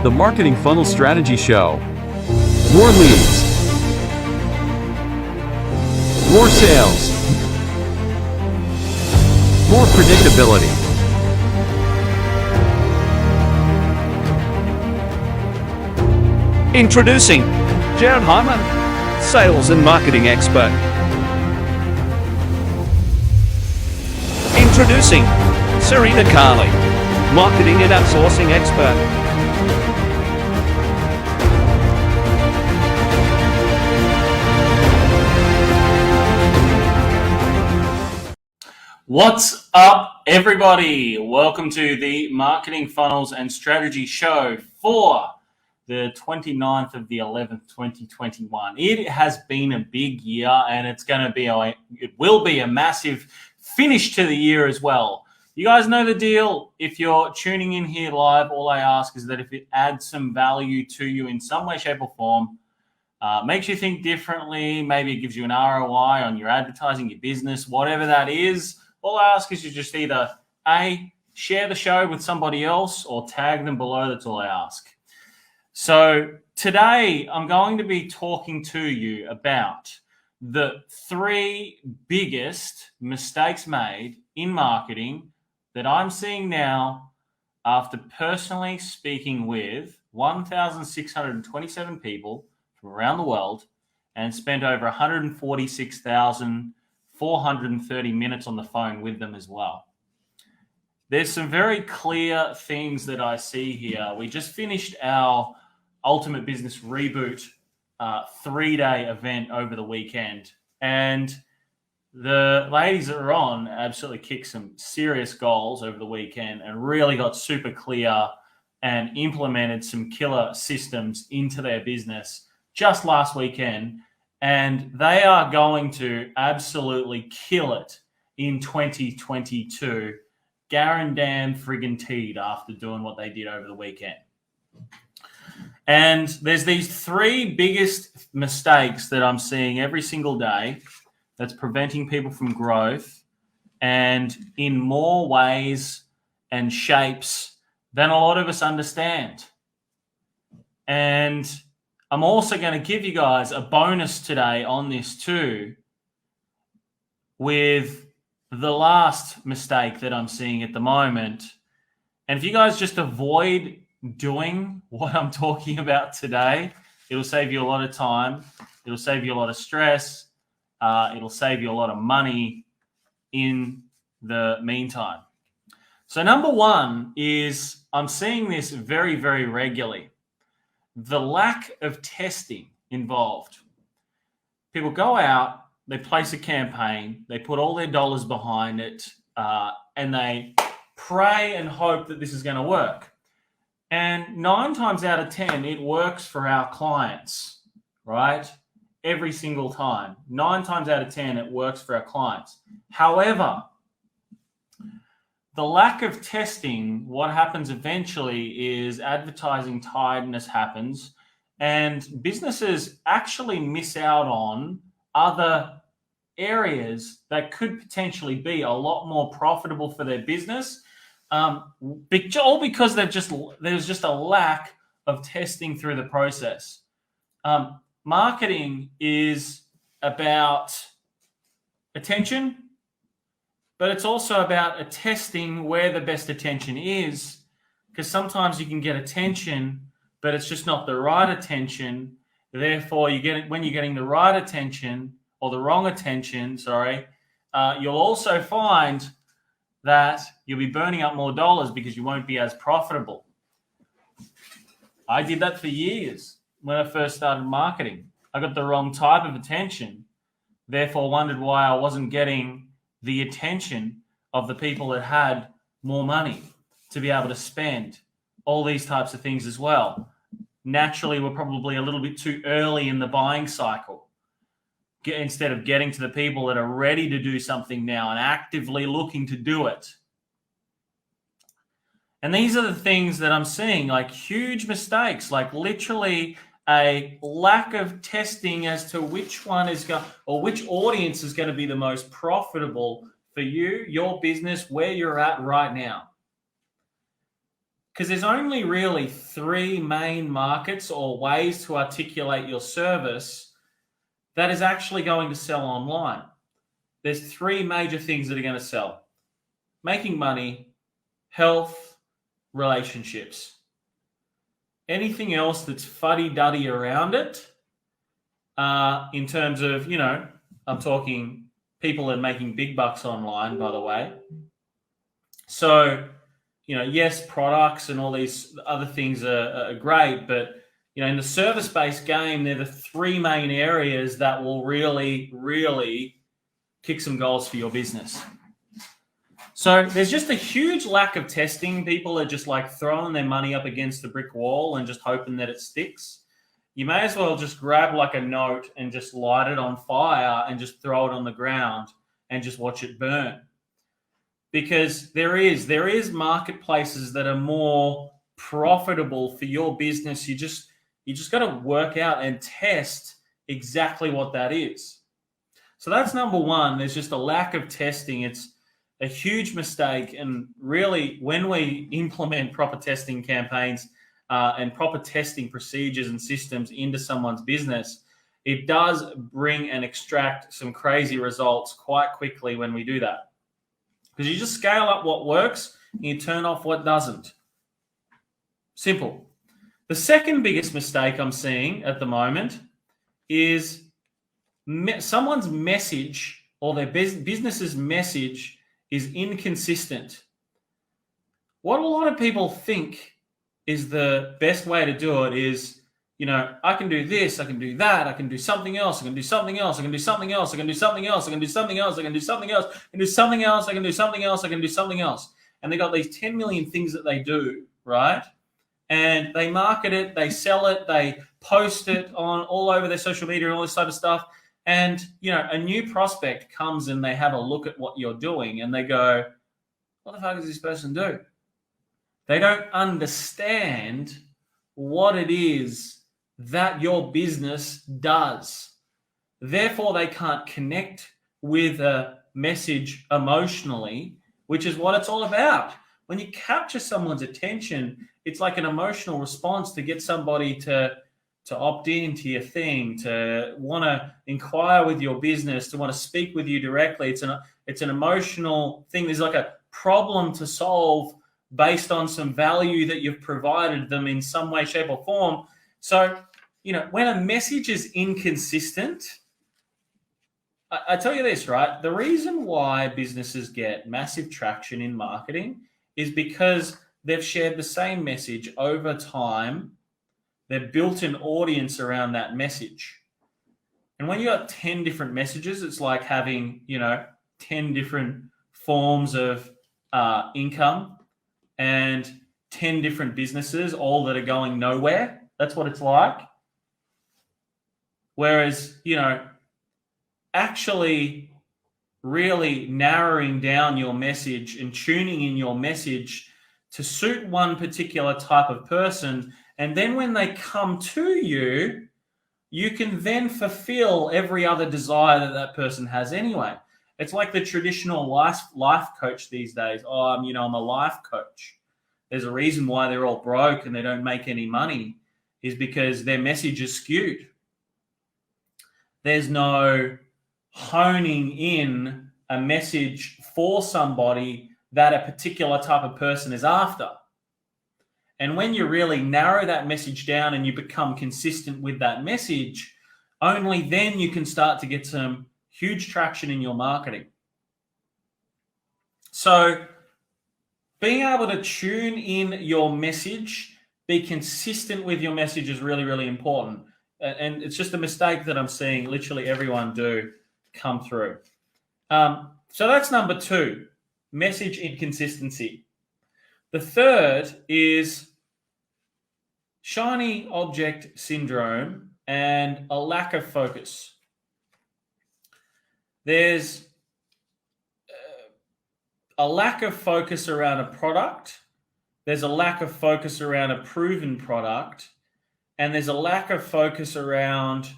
The Marketing Funnel Strategy Show. More leads. More sales. More predictability. Introducing Jared Hyman, sales and marketing expert. Introducing Serena Carly, marketing and outsourcing expert. What's up, everybody? Welcome to the Marketing Funnels and Strategy Show for the 29th of the 11th, 2021. It has been a big year, and it will be a massive finish to the year as well. You guys know the deal. If you're tuning in here live, all I ask is that if it adds some value to you in some way, shape, or form, makes you think differently, maybe it gives you an ROI on your advertising, your business, whatever that is, all I ask is you just either A, share the show with somebody else or tag them below. That's all I ask. So today I'm going to be talking to you about the 3 biggest mistakes made in marketing that I'm seeing now after personally speaking with 1,627 people from around the world and spent over 146,430 minutes on the phone with them as well. There's some very clear things that I see here. We just finished our Ultimate Business Reboot 3-day event over the weekend, and the ladies that were on absolutely kicked some serious goals over the weekend and really got super clear and implemented some killer systems into their business just last weekend. And they are going to absolutely kill it in 2022. Guaranteed friggin' teed after doing what they did over the weekend. And there's these 3 biggest mistakes that I'm seeing every single day that's preventing people from growth, and in more ways and shapes than a lot of us understand. And I'm also going to give you guys a bonus today on this too, with the last mistake that I'm seeing at the moment. And if you guys just avoid doing what I'm talking about today, it'll save you a lot of time. It'll save you a lot of stress. It'll save you a lot of money in the meantime. So number 1 is I'm seeing this very, very regularly. The lack of testing involved. People go out, they place a campaign, they put all their dollars behind it, and they pray and hope that this is going to work. And 9 times out of 10, it works for our clients, right? Every single time. 9 times out of 10, it works for our clients. However, the lack of testing, what happens eventually is advertising tiredness happens, and businesses actually miss out on other areas that could potentially be a lot more profitable for their business, all because there's just a lack of testing through the process. Marketing is about attention, but it's also about testing where the best attention is, because sometimes you can get attention, but it's just not the right attention. Therefore, when you're getting the right attention or the wrong attention, you'll also find that you'll be burning up more dollars because you won't be as profitable. I did that for years when I first started marketing. I got the wrong type of attention, therefore wondered why I wasn't getting the attention of the people that had more money to be able to spend, all these types of things as well. Naturally, we're probably a little bit too early in the buying cycle. Instead of getting to the people that are ready to do something now and actively looking to do it. And these are the things that I'm seeing, like huge mistakes, like literally a lack of testing as to which one is going, or which audience is going to be the most profitable for you, your business, where you're at right now. because there's only really three main markets or ways to articulate your service that is actually going to sell online. There's three major things that are going to sell: making money, health, relationships. Anything else that's fuddy-duddy around it, in terms of, I'm talking people that are making big bucks online, by the way. So, yes, products and all these other things are great, but, in the service-based game, they're the three main areas that will really, really kick some goals for your business. So there's just a huge lack of testing. People are just like throwing their money up against the brick wall and just hoping that it sticks. You may as well just grab like a note and just light it on fire and just throw it on the ground and just watch it burn. Because there is marketplaces that are more profitable for your business. You just got to work out and test exactly what that is. So that's number one. There's just a lack of testing. It's a huge mistake. And really, when we implement proper testing campaigns and proper testing procedures and systems into someone's business, it does bring and extract some crazy results quite quickly when we do that. Because you just scale up what works and you turn off what doesn't. Simple. The second biggest mistake I'm seeing at the moment is someone's message or their business's message is inconsistent. What a lot of people think is the best way to do it is, I can do this, I can do that, I can do something else, I can do something else, I can do something else, I can do something else, I can do something else, I can do something else, I can do something else, I can do something else, I can do something else. And they got these 10 million things that they do, right? And they market it, they sell it, they post it on all over their social media and all this type of stuff. And, a new prospect comes and they have a look at what you're doing and they go, what the fuck does this person do? They don't understand what it is that your business does. Therefore, they can't connect with a message emotionally, which is what it's all about. When you capture someone's attention, it's like an emotional response to get somebody to opt into your thing, to want to inquire with your business, to want to speak with you directly. It's an emotional thing. There's like a problem to solve based on some value that you've provided them in some way, shape, or form. So, when a message is inconsistent, I tell you this, right? The reason why businesses get massive traction in marketing is because they've shared the same message over time. They've built an audience around that message. And when you got 10 different messages, it's like having, 10 different forms of income and 10 different businesses, all that are going nowhere. That's what it's like. Whereas, actually really narrowing down your message and tuning in your message to suit one particular type of person. And then when they come to you, you can then fulfill every other desire that person has anyway. It's like the traditional life coach these days. Oh, I'm a life coach. There's a reason why they're all broke and they don't make any money, is because their message is skewed. There's no honing in a message for somebody that a particular type of person is after. And when you really narrow that message down and you become consistent with that message, only then you can start to get some huge traction in your marketing. So being able to tune in your message, be consistent with your message is really, really important. And it's just a mistake that I'm seeing literally everyone do come through. So that's number 2, message inconsistency. The third is shiny object syndrome and a lack of focus. There's a lack of focus around a product. There's a lack of focus around a proven product. And there's a lack of focus around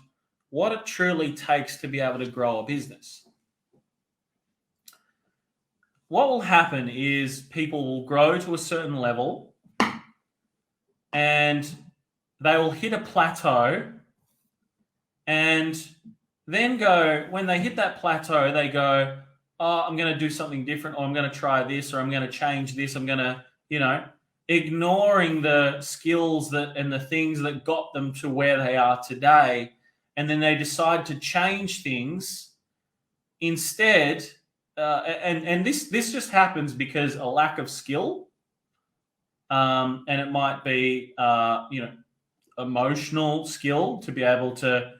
what it truly takes to be able to grow a business. What will happen is people will grow to a certain level and they will hit a plateau, and then when they hit that plateau, they go, oh, I'm going to do something different, or I'm going to try this, or I'm going to change this. I'm going to, ignoring the skills and the things that got them to where they are today. And then they decide to change things instead. And this just happens because a lack of skill. And it might be, emotional skill to be able to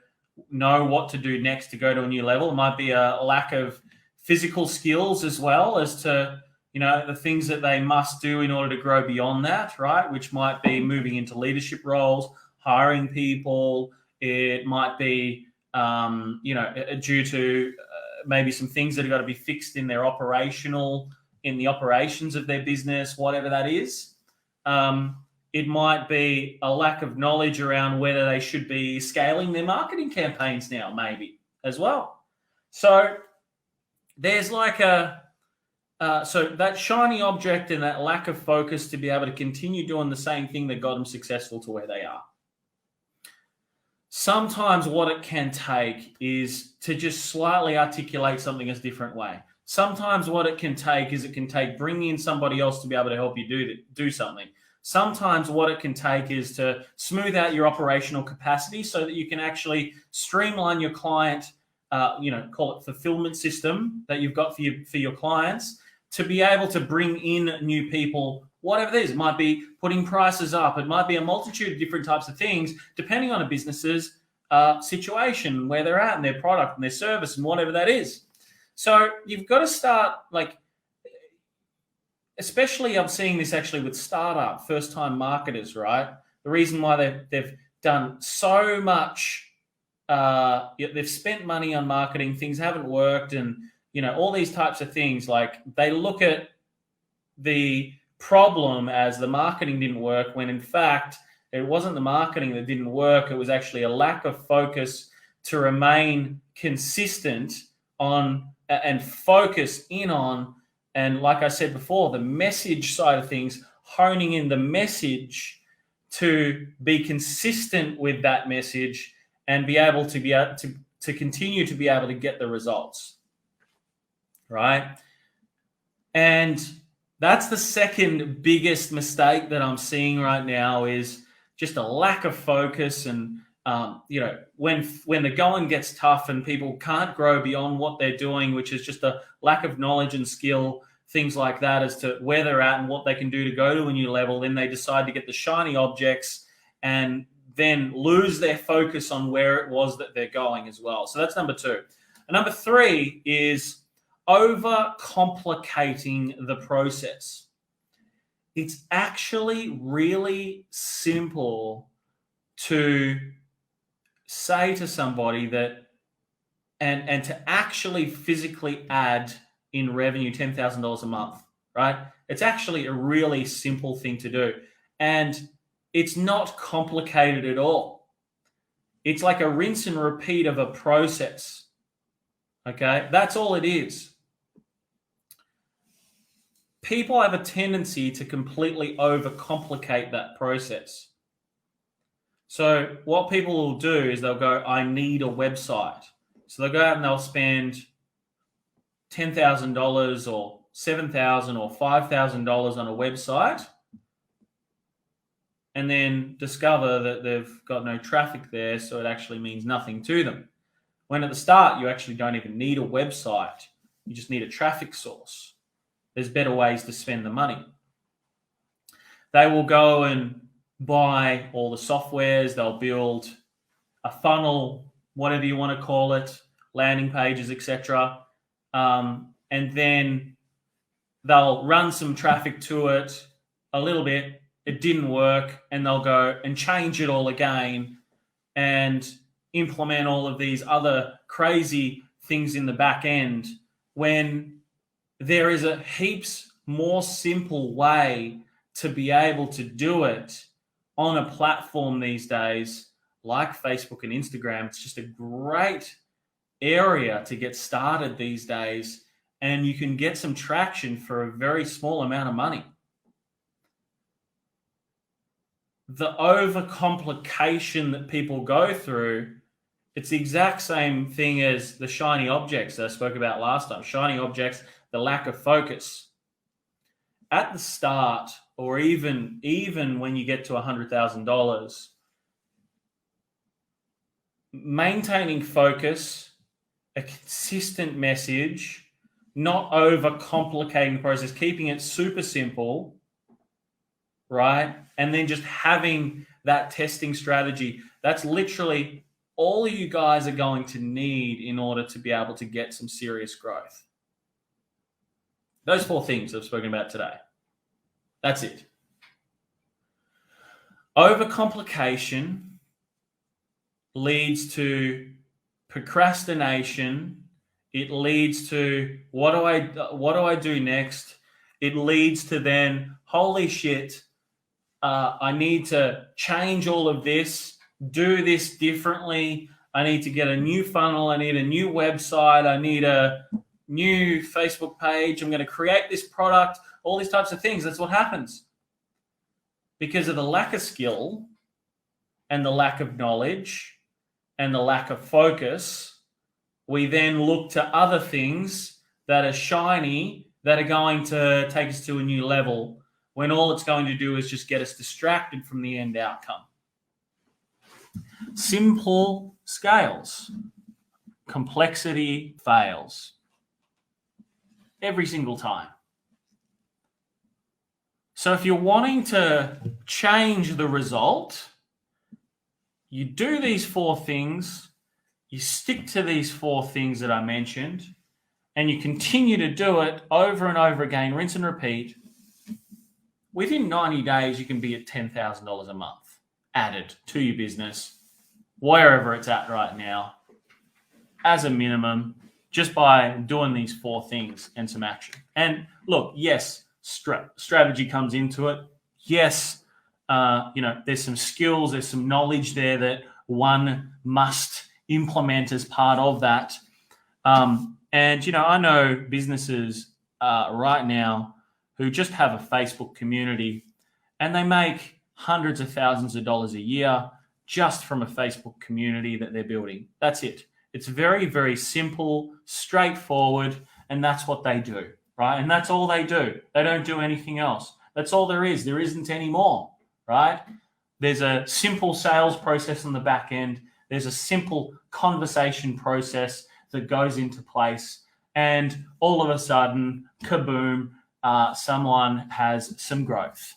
know what to do next to go to a new level. It might be a lack of physical skills as well as to, the things that they must do in order to grow beyond that, right? Which might be moving into leadership roles, hiring people. It might be, due to maybe some things that have got to be fixed in the operations of their business, whatever that is. It might be a lack of knowledge around whether they should be scaling their marketing campaigns now, maybe as well. So there's like so that shiny object and that lack of focus to be able to continue doing the same thing that got them successful to where they are. Sometimes what it can take is to just slightly articulate something a different way. Sometimes what it can take is bringing in somebody else to be able to help you do something. Sometimes what it can take is to smooth out your operational capacity so that you can actually streamline your client, call it fulfillment system that you've got for your clients to be able to bring in new people, whatever it is. It might be putting prices up. It might be a multitude of different types of things, depending on a business's situation, where they're at and their product and their service and whatever that is. So you've got to start especially I'm seeing this actually with startup, first-time marketers, right? The reason why they've done so much, they've spent money on marketing, things haven't worked, and all these types of things. Like they look at the problem as the marketing didn't work, when in fact it wasn't the marketing that didn't work. It was actually a lack of focus to remain consistent on and focus in on. And like I said before, the message side of things, honing in the message to be consistent with that message and be able to continue to be able to get the results, right? And that's the second biggest mistake that I'm seeing right now is just a lack of focus. And when the going gets tough and people can't grow beyond what they're doing, which is just a lack of knowledge and skill, things like that as to where they're at and what they can do to go to a new level, then they decide to get the shiny objects and then lose their focus on where it was that they're going as well. So that's number two. And number three is overcomplicating the process. It's actually really simple to say to somebody that and to actually physically add in revenue $10,000 a month, right? It's actually a really simple thing to do. And it's not complicated at all. It's like a rinse and repeat of a process. Okay? That's all it is. People have a tendency to completely overcomplicate that process. So what people will do is they'll go, I need a website. So they'll go out and they'll spend $10,000 or $7,000 or $5,000 on a website and then discover that they've got no traffic there, so it actually means nothing to them. When at the start, you actually don't even need a website. You just need a traffic source. There's better ways to spend the money. They will go and buy all the softwares. They'll build a funnel, whatever you want to call it, landing pages, etc. And then they'll run some traffic to it a little bit. It didn't work, and they'll go and change it all again and implement all of these other crazy things in the back end when there is a heaps more simple way to be able to do it on a platform these days like Facebook and Instagram. It's just a great area to get started these days, and you can get some traction for a very small amount of money. the overcomplication that people go through, it's the exact same thing as the shiny objects that I spoke about last time. Shiny objects, the lack of focus. At the start, or even when you get to $100,000, maintaining focus, a consistent message, not overcomplicating the process, keeping it super simple, right? And then just having that testing strategy. That's literally all you guys are going to need in order to be able to get some serious growth. Those 4 things I've spoken about today. That's it. Overcomplication leads to procrastination. It leads to what do I do next? It leads to then, holy shit, I need to change all of this, do this differently. I need to get a new funnel. I need a new website. I need a new Facebook page. I'm going to create this product, all these types of things. That's what happens. Because of the lack of skill and the lack of knowledge and the lack of focus, we then look to other things that are shiny, that are going to take us to a new level, when all it's going to do is just get us distracted from the end outcome. Simple scales. Complexity fails. Every single time. So if you're wanting to change the result, you do these 4 things, you stick to these 4 things that I mentioned, and you continue to do it over and over again, rinse and repeat. Within 90 days, you can be at $10,000 a month added to your business, wherever it's at right now, as a minimum, just by doing these 4 things and some action. And look, yes, strategy comes into it. Yes, there's some skills, there's some knowledge there that one must implement as part of that. And, I know businesses right now who just have a Facebook community and they make hundreds of thousands of dollars a year just from a Facebook community that they're building. That's it. It's very, very simple, straightforward, and that's what they do, right? And that's all they do. They don't do anything else. That's all there is. There isn't any more, right? There's a simple sales process on the back end. There's a simple conversation process that goes into place. And all of a sudden, kaboom, someone has some growth.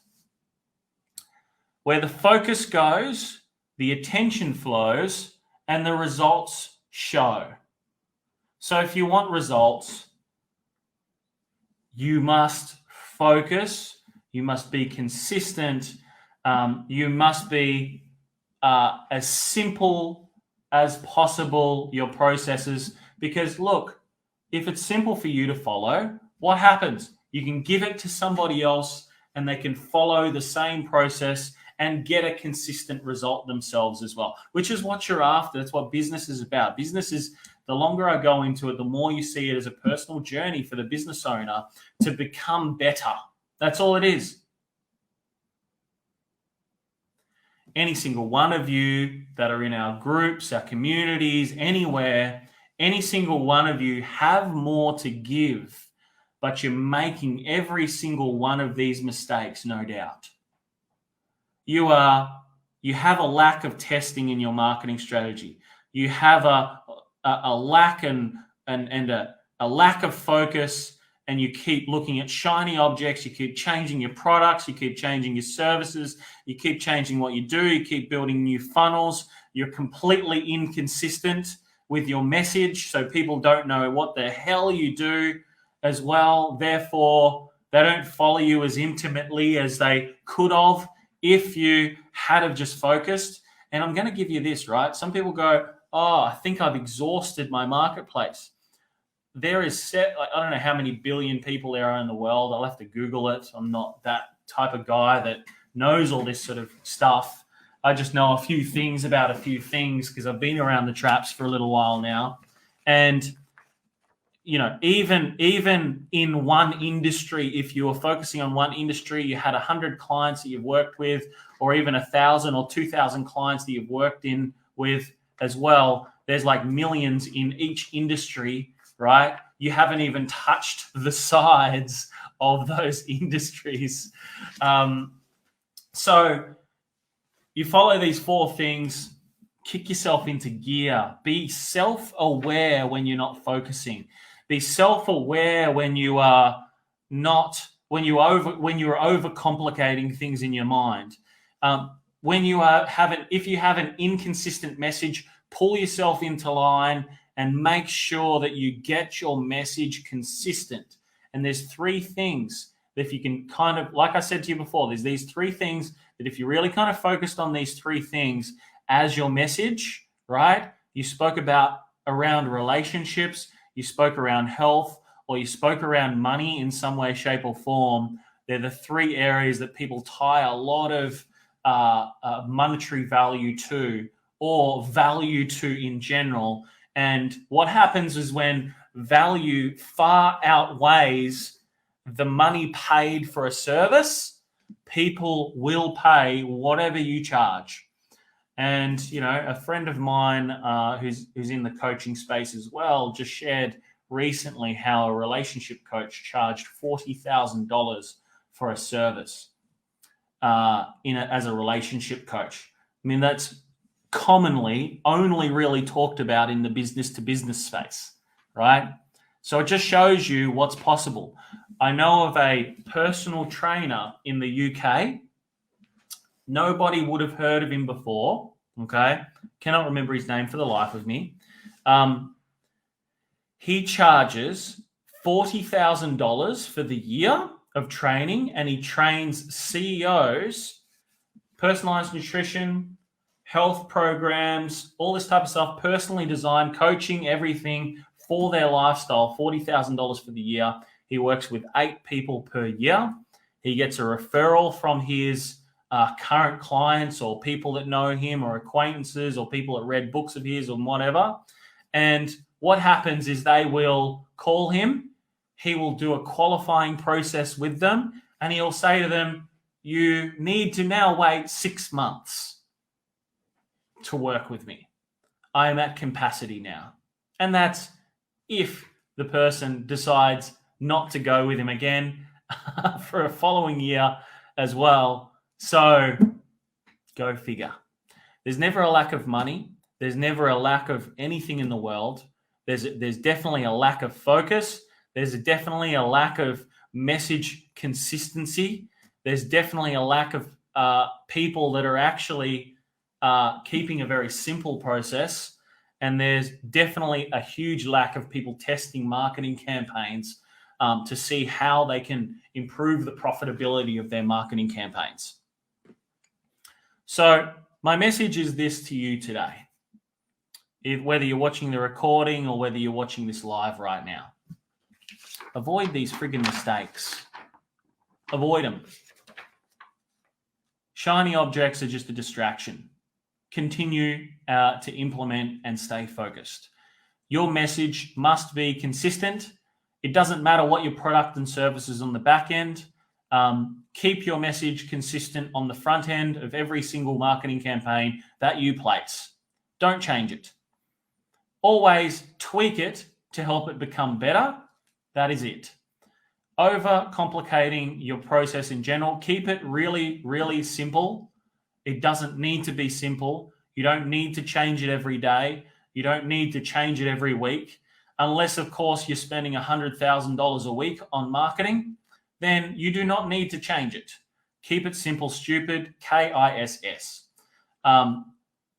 Where the focus goes, the attention flows, and the results show. So if you want results, you must focus, you must be consistent, you must be as simple as possible, your processes, because look, if it's simple for you to follow, what happens? You can give it to somebody else and they can follow the same process and get a consistent result themselves as well, which is what you're after. That's what business is about. Business is, the longer I go into it, the more you see it as a personal journey for the business owner to become better. That's all it is. Any single one of you that are in our groups, our communities, anywhere, any single one of you have more to give, but you're making every single one of these mistakes, no doubt. You have a lack of testing in your marketing strategy. You have a lack and a lack of focus, and you keep looking at shiny objects. You keep changing your products. You keep changing your services. You keep changing what you do. You keep building new funnels. You're completely inconsistent with your message, so people don't know what the hell you do as well. Therefore, they don't follow you as intimately as they could have if you had have just focused. And I'm going to give you this, right? Some people go, oh, I think I've exhausted my marketplace. There is I don't know how many billion people there are in the world. I'll have to Google it. I'm not that type of guy that knows all this sort of stuff. I just know a few things about a few things because I've been around the traps for a little while now. And, even in one industry, if you were focusing on one industry, you had 100 clients that you've worked with, or even 1,000 or 2,000 clients that you've worked with as well. There's like millions in each industry, right? You haven't even touched the sides of those industries. So you follow these 4 things, kick yourself into gear, be self-aware when you're not focusing. Be self-aware when you are overcomplicating things in your mind. If you have an inconsistent message, pull yourself into line and make sure that you get your message consistent. And there's 3 things that if you can kind of, like I said to you before, there's these 3 things that if you really kind of focused on these 3 things as your message, right? You spoke about around relationships, you spoke around health, or you spoke around money in some way, shape, or form. They're the 3 areas that people tie a lot of monetary value to, or value to in general. And what happens is when value far outweighs the money paid for a service, people will pay whatever you charge. And, a friend of mine who's in the coaching space as well just shared recently how a relationship coach charged $40,000 for a service as a relationship coach. I mean, that's commonly only really talked about in the business to business space, right? So it just shows you what's possible. I know of a personal trainer in the UK. Nobody would have heard of him before, okay? Cannot remember his name for the life of me. He charges $40,000 for the year of training, and he trains CEOs, personalized nutrition, health programs, all this type of stuff, personally designed, coaching, everything for their lifestyle, $40,000 for the year. He works with 8 people per year. He gets a referral from his current clients or people that know him or acquaintances or people that read books of his or whatever. And what happens is they will call him. He will do a qualifying process with them, and he'll say to them, you need to now wait 6 months to work with me. I am at capacity now. And that's if the person decides not to go with him again for a following year as well. So go figure. There's never a lack of money. There's never a lack of anything in the world. There's definitely a lack of focus. There's definitely a lack of message consistency. There's definitely a lack of people that are actually keeping a very simple process. And there's definitely a huge lack of people testing marketing campaigns to see how they can improve the profitability of their marketing campaigns. So my message is this to you today. Whether you're watching the recording or whether you're watching this live right now, avoid these friggin' mistakes. Avoid them. Shiny objects are just a distraction. Continue to implement and stay focused. Your message must be consistent. It doesn't matter what your product and service is on the back end. Keep your message consistent on the front end of every single marketing campaign that you place. Don't change it. Always tweak it to help it become better. That is it. Overcomplicating your process in general. Keep it really, really simple. It doesn't need to be simple. You don't need to change it every day. You don't need to change it every week. Unless, of course, you're spending $100,000 a week on marketing, then you do not need to change it. Keep it simple, stupid, KISS.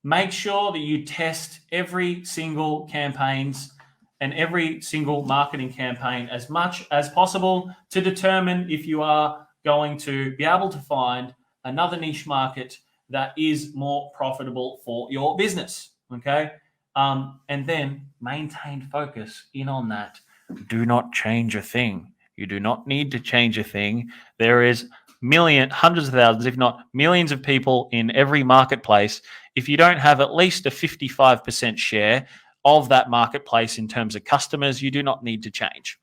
Make sure that you test every single campaigns and every single marketing campaign as much as possible to determine if you are going to be able to find another niche market that is more profitable for your business, okay? And then maintain focus in on that. Do not change a thing. You do not need to change a thing. There is hundreds of thousands, if not millions of people in every marketplace. If you don't have at least a 55% share of that marketplace in terms of customers. You do not need to change.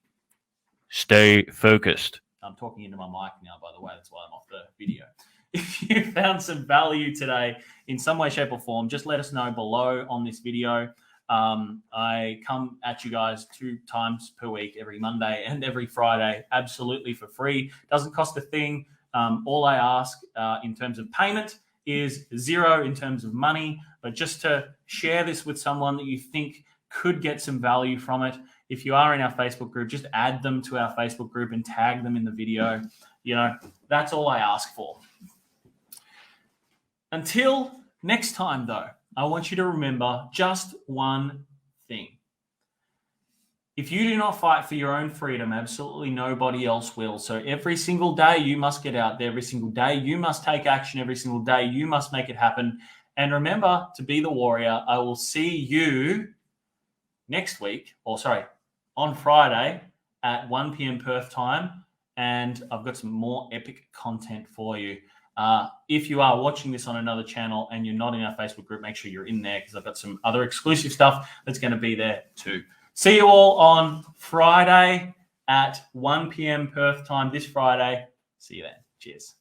Stay focused. I'm talking into my mic now, by the way. That's why I'm off the video. If you found some value today in some way, shape, or form, just let us know below on this video. I come at you guys 2 times per week, every Monday and every Friday, absolutely for free. Doesn't cost a thing. All I ask in terms of payment is 0 in terms of money, but just to share this with someone that you think could get some value from it. If you are in our Facebook group, just add them to our Facebook group and tag them in the video. You know, that's all I ask for. Until next time, though, I want you to remember just one thing. If you do not fight for your own freedom, absolutely nobody else will. So every single day you must get out there. Every single day you must take action. Every single day you must make it happen. And remember to be the warrior. I will see you next week, on Friday at 1 p.m. Perth time. And I've got some more epic content for you. If you are watching this on another channel and you're not in our Facebook group, make sure you're in there because I've got some other exclusive stuff that's going to be there too. See you all on Friday at 1 p.m. Perth time this Friday. See you then. Cheers.